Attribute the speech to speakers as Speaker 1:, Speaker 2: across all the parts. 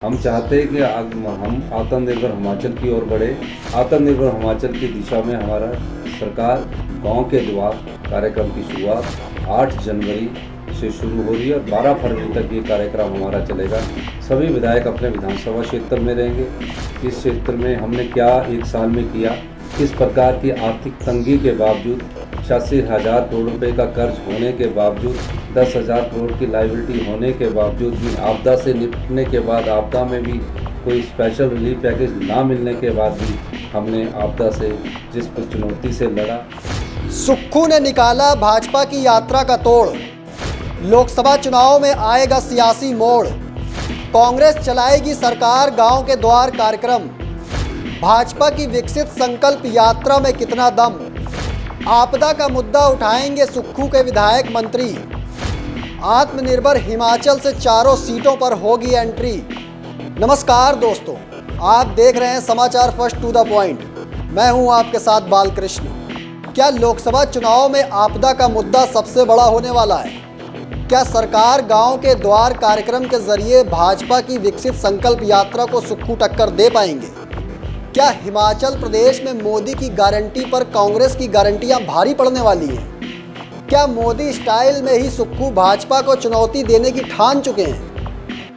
Speaker 1: हम चाहते हैं कि हम आत्मनिर्भर हिमाचल की ओर बढ़े। आत्मनिर्भर हिमाचल की दिशा में हमारा सरकार गांव के द्वार कार्यक्रम की शुरुआत 8 जनवरी से शुरू हो रही है और 12 फरवरी तक ये कार्यक्रम हमारा चलेगा। सभी विधायक अपने विधानसभा क्षेत्र में रहेंगे। इस क्षेत्र में हमने क्या एक साल में किया, किस प्रकार की आर्थिक तंगी के बावजूद 86,000 करोड़ रुपए का कर्ज होने के बावजूद 10,000 करोड़ की लायबिलिटी होने के बावजूद भी, आपदा से निपटने के बाद, आपदा में भी कोई स्पेशल रिलीफ पैकेज ना मिलने के बाद भी हमने आपदा से जिस चुनौती से लड़ा।
Speaker 2: सुक्खू ने निकाला भाजपा की यात्रा का तोड़। लोकसभा चुनाव में आएगा सियासी मोड़। कांग्रेस चलाएगी सरकार गांव के द्वार कार्यक्रम। भाजपा की विकसित संकल्प यात्रा में कितना दम। आपदा का मुद्दा उठाएंगे सुक्खू के विधायक मंत्री। आत्मनिर्भर हिमाचल से चारों सीटों पर होगी एंट्री। नमस्कार दोस्तों, आप देख रहे हैं समाचार फर्स्ट टू द पॉइंट। मैं हूं आपके साथ बालकृष्ण। क्या लोकसभा चुनाव में आपदा का मुद्दा सबसे बड़ा होने वाला है? क्या सरकार गांव के द्वार कार्यक्रम के जरिए भाजपा की विकसित संकल्प यात्रा को सुक्खू टक्कर दे पाएंगे? क्या हिमाचल प्रदेश में मोदी की गारंटी पर कांग्रेस की गारंटियां भारी पड़ने वाली हैं? क्या मोदी स्टाइल में ही सुक्खू भाजपा को चुनौती देने की ठान चुके हैं?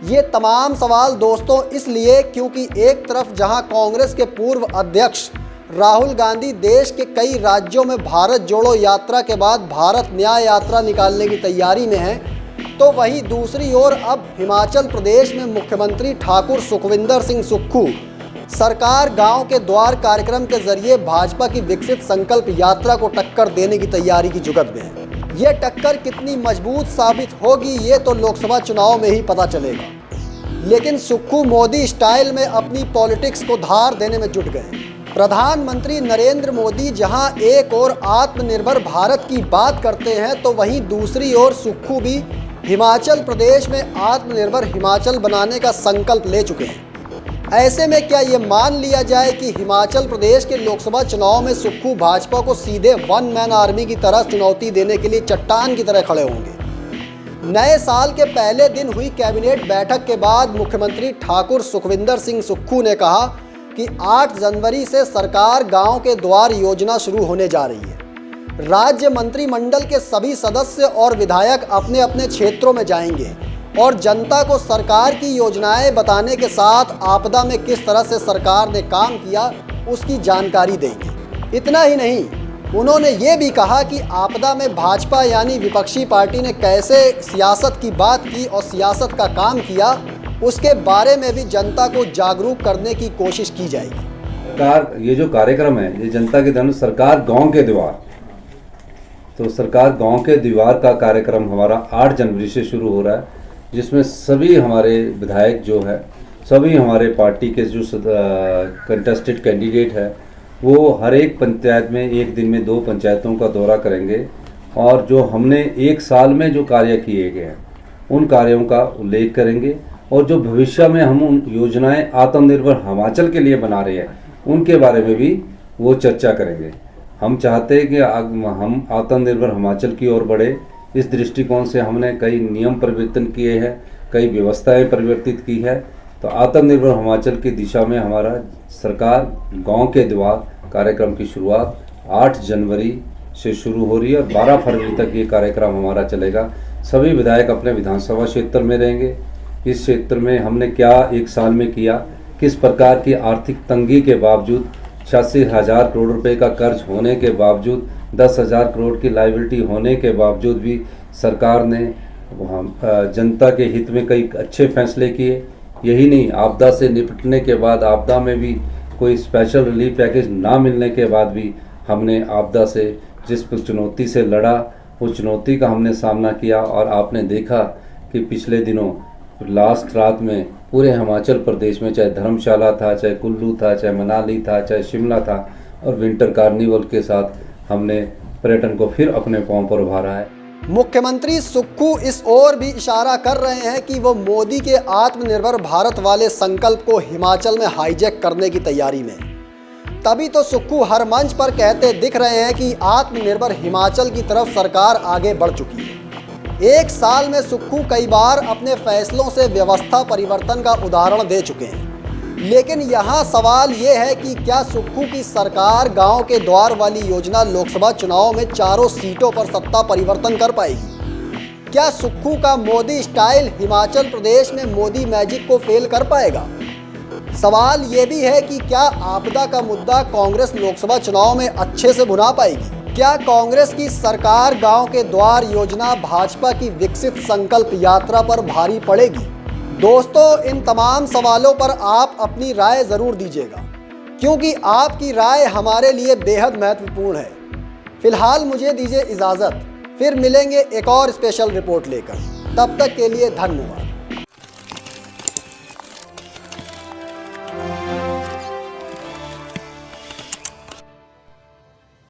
Speaker 2: ये तमाम सवाल दोस्तों इसलिए क्योंकि एक तरफ जहां कांग्रेस के पूर्व अध्यक्ष राहुल गांधी देश के कई राज्यों में भारत जोड़ो यात्रा के बाद भारत न्याय यात्रा निकालने की तैयारी में हैं, तो वहीं दूसरी ओर अब हिमाचल प्रदेश में मुख्यमंत्री ठाकुर सुखविंदर सिंह सुक्खू सरकार गांव के द्वार कार्यक्रम के जरिए भाजपा की विकसित संकल्प यात्रा को टक्कर देने की तैयारी की जुगत में है। ये टक्कर कितनी मजबूत साबित होगी ये तो लोकसभा चुनाव में ही पता चलेगा। लेकिन सुक्खू मोदी स्टाइल में अपनी पॉलिटिक्स को धार देने में जुट गए। प्रधानमंत्री नरेंद्र मोदी जहां एक ओर आत्मनिर्भर भारत की बात करते हैं, तो वहीं दूसरी ओर सुक्खू भी हिमाचल प्रदेश में आत्मनिर्भर हिमाचल बनाने का संकल्प ले चुके हैं। ऐसे में क्या ये मान लिया जाए कि हिमाचल प्रदेश के लोकसभा चुनाव में सुक्खू भाजपा को सीधे वन मैन आर्मी की तरह चुनौती देने के लिए चट्टान की तरह खड़े होंगे? नए साल के पहले दिन हुई कैबिनेट बैठक के बाद मुख्यमंत्री ठाकुर सुखविंदर सिंह सुक्खू ने कहा कि 8 जनवरी से सरकार गांव के द्वार योजना शुरू होने जा रही है। राज्य मंत्रिमंडल के सभी सदस्य और विधायक अपने अपने क्षेत्रों में जाएंगे और जनता को सरकार की योजनाएं बताने के साथ आपदा में किस तरह से सरकार ने काम किया उसकी जानकारी देंगे। इतना ही नहीं, उन्होंने ये भी कहा कि आपदा में भाजपा यानी विपक्षी पार्टी ने कैसे सियासत की बात की और सियासत का काम किया, उसके बारे में भी जनता को जागरूक करने की कोशिश की जाएगी।
Speaker 1: सरकार ये जो कार्यक्रम है ये जनता के धन सरकार गांव के द्वार, तो सरकार गांव के द्वार का कार्यक्रम हमारा 8 जनवरी से शुरू हो रहा है, जिसमें सभी हमारे विधायक जो है, सभी हमारे पार्टी के जो कंटेस्टेड कैंडिडेट है, वो हर एक पंचायत में एक दिन में 2 पंचायतों का दौरा करेंगे और जो हमने एक साल में जो कार्य किए गए हैं उन कार्यों का उल्लेख करेंगे और जो भविष्य में हम उन योजनाएं आत्मनिर्भर हिमाचल के लिए बना रहे हैं उनके बारे में भी वो चर्चा करेंगे। हम चाहते हैं कि हम आत्मनिर्भर हिमाचल की ओर बढ़े। इस दृष्टिकोण से हमने कई नियम परिवर्तन किए हैं, कई व्यवस्थाएं परिवर्तित की है। तो आत्मनिर्भर हिमाचल की दिशा में हमारा सरकार गांव के द्वार कार्यक्रम की शुरुआत 8 जनवरी से शुरू हो रही है और 12 फरवरी तक ये कार्यक्रम हमारा चलेगा। सभी विधायक अपने विधानसभा क्षेत्र में रहेंगे। इस क्षेत्र में हमने क्या एक साल में किया, किस प्रकार की आर्थिक तंगी के बावजूद 86,000 करोड़ रुपए का कर्ज होने के बावजूद 10,000 करोड़ की लायबिलिटी होने के बावजूद भी सरकार ने जनता के हित में कई अच्छे फैसले किए। यही नहीं, आपदा से निपटने के बाद, आपदा में भी कोई स्पेशल रिलीफ पैकेज ना मिलने के बाद भी हमने आपदा से जिस चुनौती से लड़ा, उस चुनौती का हमने सामना किया। और आपने देखा कि पिछले दिनों लास्ट रात में पूरे हिमाचल प्रदेश में चाहे धर्मशाला था, चाहे कुल्लू था, चाहे मनाली था, चाहे शिमला था, और विंटर कार्निवल के साथ हमने पर्यटन को फिर अपने पांव पर उभारा है।
Speaker 2: मुख्यमंत्री सुक्खू इस ओर भी इशारा कर रहे हैं कि वो मोदी के आत्मनिर्भर भारत वाले संकल्प को हिमाचल में हाईजैक करने की तैयारी में। तभी तो सुक्खू हर मंच पर कहते दिख रहे हैं कि आत्मनिर्भर हिमाचल की तरफ सरकार आगे बढ़ चुकी है। एक साल में सुक्खू कई बार अपने फैसलों से व्यवस्था परिवर्तन का उदाहरण दे चुके हैं, लेकिन यहाँ सवाल ये है कि क्या सुक्खू की सरकार गांव के द्वार वाली योजना लोकसभा चुनाव में चारों सीटों पर सत्ता परिवर्तन कर पाएगी? क्या सुक्खू का मोदी स्टाइल हिमाचल प्रदेश में मोदी मैजिक को फेल कर पाएगा? सवाल ये भी है कि क्या आपदा का मुद्दा कांग्रेस लोकसभा चुनाव में अच्छे से भुना पाएगी? क्या कांग्रेस की सरकार गांव के द्वार योजना भाजपा की विकसित संकल्प यात्रा पर भारी पड़ेगी? दोस्तों, इन तमाम सवालों पर आप अपनी राय ज़रूर दीजिएगा, क्योंकि आपकी राय हमारे लिए बेहद महत्वपूर्ण है। फिलहाल मुझे दीजिए इजाज़त, फिर मिलेंगे एक और स्पेशल रिपोर्ट लेकर। तब तक के लिए धन्यवाद।